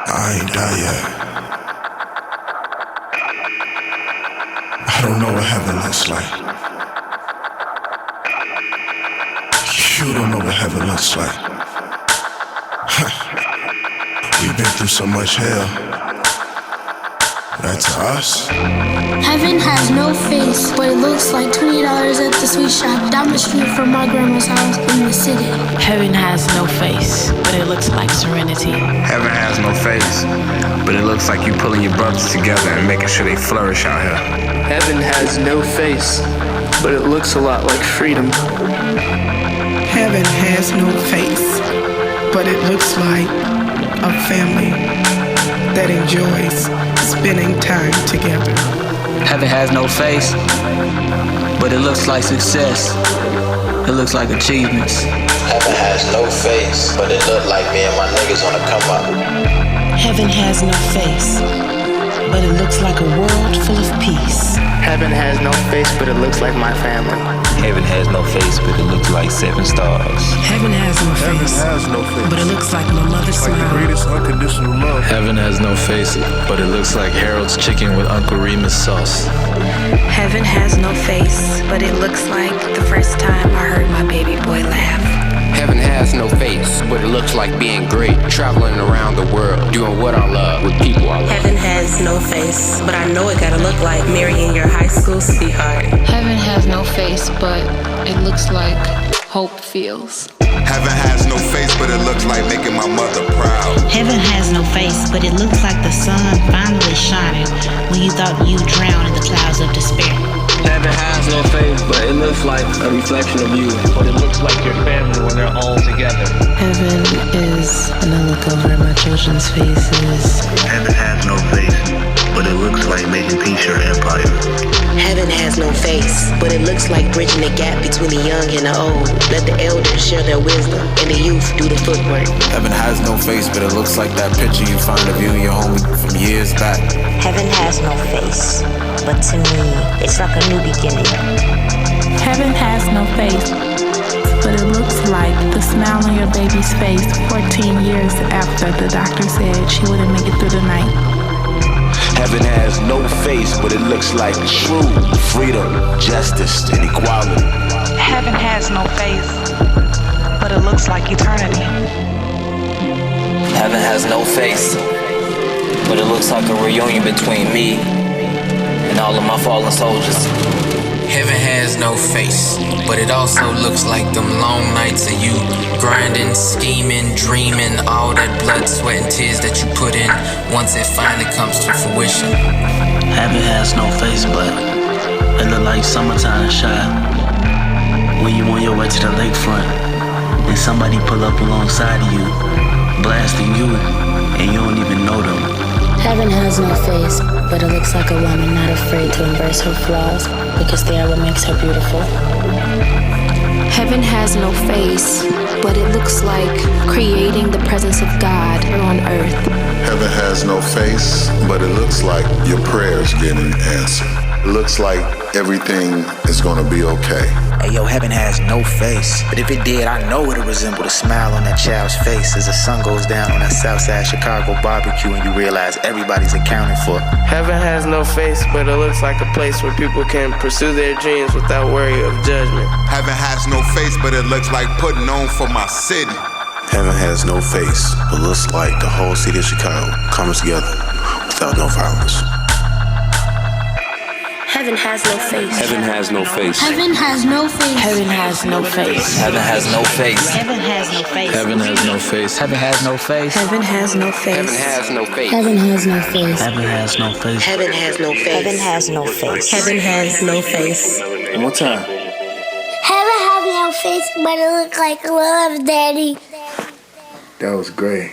I ain't die yet. I don't know what heaven looks like. You don't know what heaven looks like. We've been through so much hell. That to us. Heaven has no face, but it looks like $20 at the sweet shop down the street from my grandma's house in the city. Heaven has no face, but it looks like serenity. Heaven has no face, but it looks like you pulling your brothers together and making sure they flourish out here. Heaven has no face, but it looks a lot like freedom. Heaven has no face, but it looks like a family that enjoys spending time together. Heaven has no face, but it looks like success. It looks like achievements. Heaven has no face, but it look like me and my niggas on the come up. Heaven has no face, but it looks like a world full of peace. Heaven has no face, but it looks like my family. Heaven has no face, but it looks like 7 stars. Heaven has no face, has no face, but it looks like my mother's like smile. the greatest unconditional love. Heaven has no face, but it looks like Harold's chicken with Uncle Remus sauce. Heaven has no face, but it looks like the first time I heard my baby boy laugh. Heaven has no face, but it looks like being great, traveling around the world, doing what I love with people I love. Heaven has no face, but I know it gotta look like marrying your high school sweetheart. Heaven has no face, but it looks like hope feels. Heaven has no face, but it looks like making my mother proud. Heaven has no face, but it looks like the sun finally shining when you thought you'd drown in the clouds of despair. Heaven has no face, but it looks like a reflection of you. But it looks like your family when they're all together. Heaven is when I look over my children's faces. Heaven has no face, but it looks like making peace your empire. Heaven has no face, but it looks like bridging the gap between the young and the old. Let the elders share their wisdom and the youth do the footwork. Heaven has no face, but it looks like that picture you find of you and your homie from years back. Heaven has no face, but to me, it's like a new beginning. Heaven has no face, but it looks like the smile on your baby's face 14 years after the doctor said she wouldn't make it through the night. Heaven has no face, but it looks like true freedom, justice, and equality. Heaven has no face, but it looks like eternity. Heaven has no face, but it looks like a reunion between me and all of my fallen soldiers. Heaven has no face, but it also looks like them long nights of you grinding, scheming, dreaming, all that blood, sweat, and tears that you put in once it finally comes to fruition. Heaven has no face, but it look like summertime in Shy. When you on your way to the lakefront and somebody pull up alongside of you, blasting you, and you don't even know them. Heaven has no face, but it looks like a woman not afraid to embrace her flaws because they are what makes her beautiful. Heaven has no face, but it looks like creating the presence of God here on earth. Heaven has no face, but it looks like your prayers getting answered. It looks like everything is gonna be okay. Hey yo, heaven has no face, but if it did, I know it'll resemble the smile on that child's face as the sun goes down on that Southside Chicago barbecue and you realize everybody's accounted for. Heaven has no face, but it looks like a place where people can pursue their dreams without worry of judgment. Heaven has no face, but it looks like putting on for my city. Heaven has no face, but looks like the whole city of Chicago comes together without no violence. Heaven has no face. Heaven has no face. Heaven has no face. Heaven has no face. Heaven has no face. Heaven has no face. Heaven has no face. Heaven has no face. Heaven has no face. Heaven has no face. Heaven has no face. Heaven has no face. Heaven has no face. Heaven has no face. Heaven has no face. One more time. Heaven has no face, but it looks like love, Daddy. That was great.